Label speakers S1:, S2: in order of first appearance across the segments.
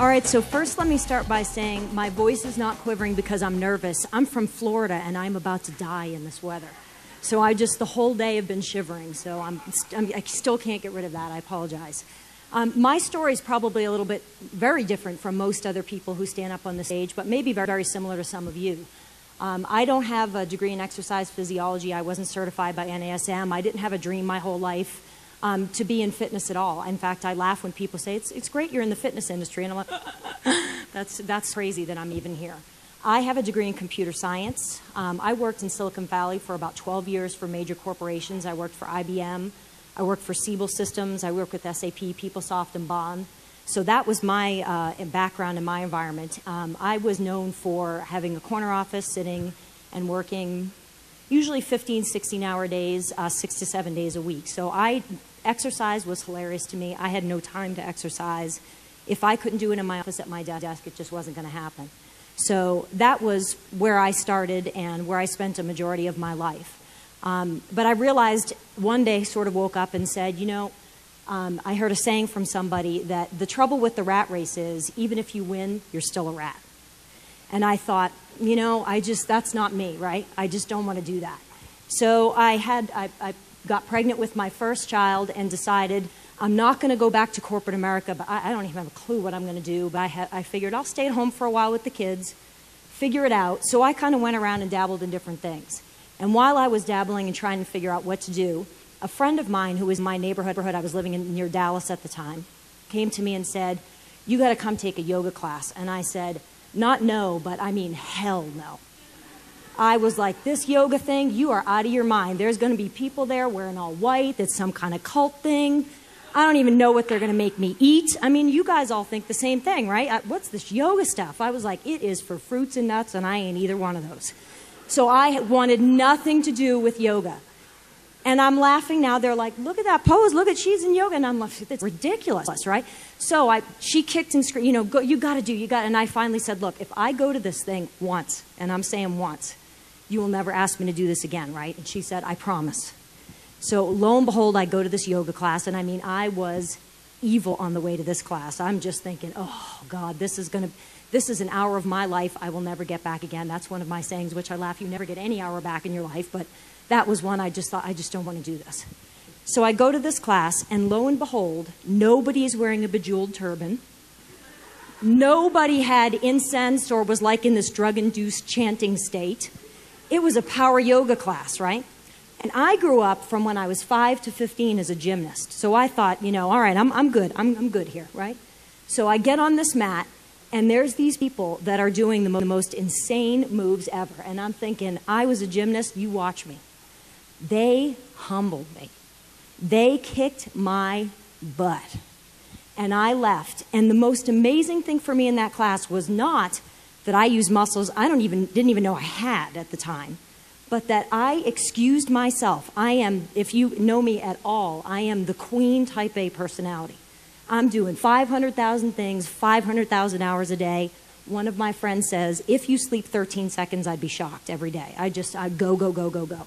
S1: All right, so first let me start by saying my voice is not quivering because I'm nervous. I'm from Florida and I'm about to die in this weather. So the whole day have been shivering, so I still can't get rid of that. I apologize. My story is probably a little bit very different from most other people who stand up on the stage, but maybe very, very similar to some of you. I don't have a degree in exercise physiology. I wasn't certified by NASM. I didn't have a dream my whole life to be in fitness at all. In fact, I laugh when people say, it's great you're in the fitness industry. And I'm like, that's crazy that I'm even here. I have a degree in computer science. I worked in Silicon Valley for about 12 years for major corporations. I worked for IBM. I worked for Siebel Systems. I worked with SAP, PeopleSoft, and Bond. So that was my background in my environment. I was known for having a corner office, sitting and working usually 15, 16-hour days, 6 to 7 days a week. So exercise was hilarious to me. I had no time to exercise. If I couldn't do it in my office at my desk, it just wasn't going to happen. So that was where I started and where I spent a majority of my life. But I realized one day, sort of woke up and said, you know, I heard a saying from somebody that the trouble with the rat race is even if you win, you're still a rat. And I thought, you know, that's not me, right? I just don't want to do that. So I got pregnant with my first child and decided I'm not going to go back to corporate America, but I don't even have a clue what I'm going to do. But I figured I'll stay at home for a while with the kids, figure it out. So I kind of went around and dabbled in different things. And while I was dabbling and trying to figure out what to do, a friend of mine who was in my neighborhood, I was living near Dallas at the time, came to me and said, you got to come take a yoga class. And I said, not no, but I mean hell no. I was like, this yoga thing, you are out of your mind. There's going to be people there wearing all white. It's some kind of cult thing. I don't even know what they're going to make me eat. I mean, you guys all think the same thing, right? What's this yoga stuff? I was like, it is for fruits and nuts, and I ain't either one of those. So I wanted nothing to do with yoga. And I'm laughing now. They're like, look at that pose. Look at, she's in yoga. And I'm like, it's ridiculous, right? So she kicked and screamed, you know, you got to. And I finally said, look, if I go to this thing once, and I'm saying once, you will never ask me to do this again, right? And she said, I promise. So lo and behold, I go to this yoga class. And I mean, I was evil on the way to this class. I'm just thinking, oh, God, this is an hour of my life I will never get back again. That's one of my sayings, which I laugh. You never get any hour back in your life. But that was one I just thought, I just don't want to do this. So I go to this class, and lo and behold, nobody is wearing a bejeweled turban. Nobody had incense or was like in this drug-induced chanting state. It was a power yoga class, right? And I grew up from when I was 5 to 15 as a gymnast. So I thought, you know, all right, I'm good. I'm good here, right? So I get on this mat, and there's these people that are doing the most insane moves ever. And I'm thinking, I was a gymnast, you watch me. They humbled me. They kicked my butt. And I left. And the most amazing thing for me in that class was not that I used muscles I didn't even know I had at the time, but that I excused myself. I am, if you know me at all, I am the queen type A personality. I'm doing 500,000 things, 500,000 hours a day. One of my friends says, if you sleep 13 seconds, I'd be shocked every day. I'd go, go, go, go, go.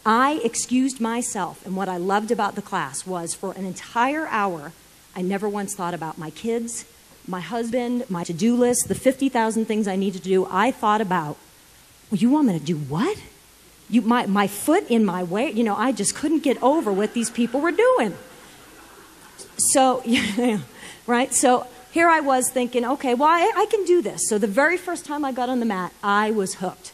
S1: I excused myself, and what I loved about the class was for an entire hour, I never once thought about my kids, my husband, my to-do list, the 50,000 things I need to do. I thought about, well, you want me to do what? My foot in my way? You know, I just couldn't get over what these people were doing. So, yeah, right? So here I was thinking, okay, well, I can do this. So the very first time I got on the mat, I was hooked.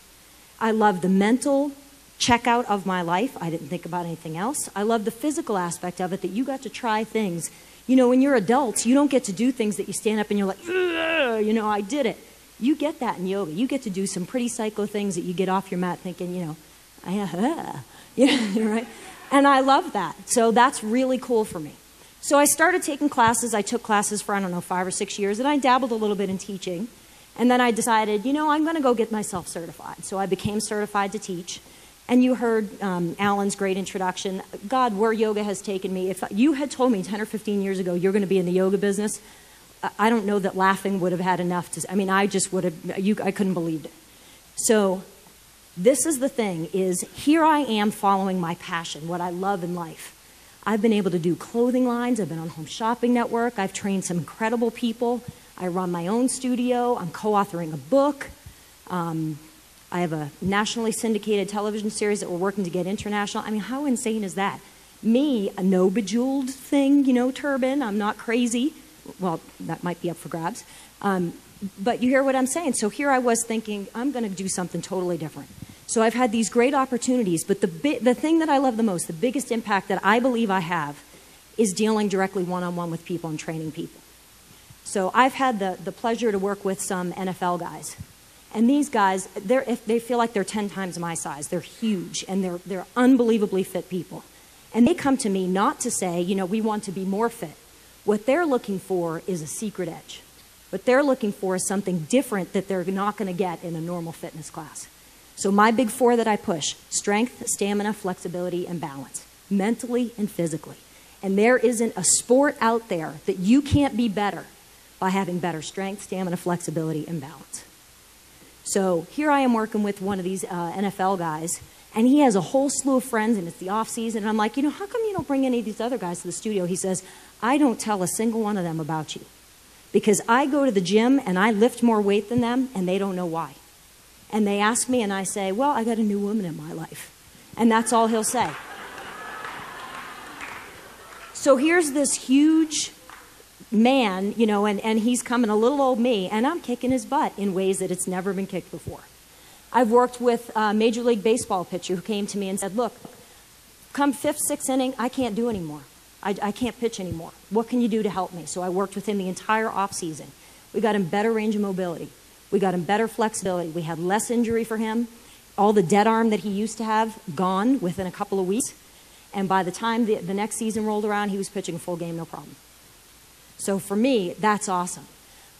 S1: I loved the mental checkout of my life. I didn't think about anything else. I love the physical aspect of it, that you got to try things. You know, when you're adults, you don't get to do things that you stand up and you're like, you know, I did it. You get that in yoga. You get to do some pretty psycho things that you get off your mat thinking, you know, right? And I love that. So that's really cool for me. So I started taking classes. I took classes for, I don't know, 5 or 6 years, and I dabbled a little bit in teaching. And then I decided, you know, I'm going to go get myself certified. So I became certified to teach. And you heard Alan's great introduction. God, where yoga has taken me. If you had told me 10 or 15 years ago you're going to be in the yoga business, I don't know that laughing would have had enough to, I mean, I just would have, I couldn't believe it. So this is the thing, is here I am following my passion, what I love in life. I've been able to do clothing lines. I've been on Home Shopping Network. I've trained some incredible people. I run my own studio. I'm co-authoring a book. I have a nationally syndicated television series that we're working to get international. I mean, how insane is that? Me, a no bejeweled thing, you know, turban. I'm not crazy. Well, that might be up for grabs. But you hear what I'm saying. So here I was thinking, I'm going to do something totally different. So I've had these great opportunities, but the thing that I love the most, the biggest impact that I believe I have, is dealing directly one-on-one with people and training people. So I've had the pleasure to work with some NFL guys. And these guys, if they feel like they're 10 times my size. They're huge, and they're unbelievably fit people. And they come to me not to say, you know, we want to be more fit. What they're looking for is a secret edge. What they're looking for is something different that they're not going to get in a normal fitness class. So my big four that I push: strength, stamina, flexibility, and balance, mentally and physically. And there isn't a sport out there that you can't be better by having better strength, stamina, flexibility, and balance. So here I am working with one of these NFL guys, and he has a whole slew of friends, and it's the off season. And I'm like, you know, how come you don't bring any of these other guys to the studio? He says, I don't tell a single one of them about you, because I go to the gym and I lift more weight than them, and they don't know why. And they ask me, and I say, well, I got a new woman in my life. And that's all he'll say. So here's this huge man, you know, and he's coming a little old me, and I'm kicking his butt in ways that it's never been kicked before. I've worked with a Major League Baseball pitcher who came to me and said, look, come 5th, 6th inning, I can't do anymore. I can't pitch anymore. What can you do to help me? So I worked with him the entire off season. We got him better range of mobility. We got him better flexibility. We had less injury for him. All the dead arm that he used to have, gone within a couple of weeks. And by the time the next season rolled around, he was pitching a full game, no problem. So for me, that's awesome.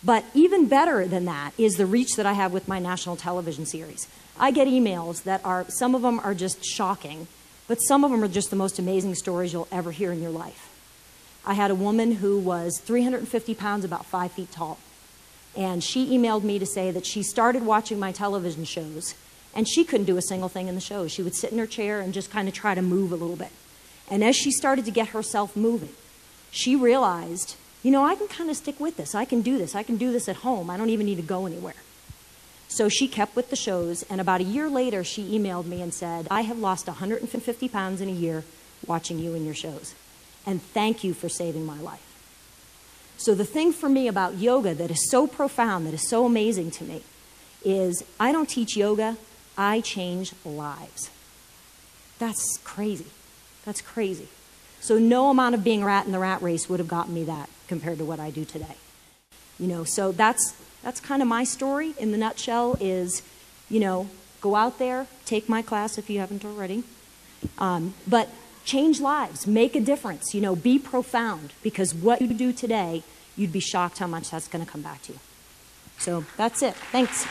S1: But even better than that is the reach that I have with my national television series. I get emails that are, some of them are just shocking, but some of them are just the most amazing stories you'll ever hear in your life. I had a woman who was 350 pounds, about 5 feet tall. And she emailed me to say that she started watching my television shows, and she couldn't do a single thing in the shows. She would sit in her chair and just kind of try to move a little bit. And as she started to get herself moving, she realized, you know, I can kind of stick with this. I can do this. I can do this at home. I don't even need to go anywhere. So she kept with the shows, and about a year later, she emailed me and said, I have lost 150 pounds in a year watching you and your shows. And thank you for saving my life. So the thing for me about yoga that is so profound, that is so amazing to me, is I don't teach yoga, I change lives. That's crazy. That's crazy. So no amount of being rat in the rat race would have gotten me that compared to what I do today. You know, so that's kind of my story in the nutshell is, you know, go out there, take my class if you haven't already, but change lives, make a difference, you know, be profound, because what you do today, you'd be shocked how much that's going to come back to you. So that's it. Thanks.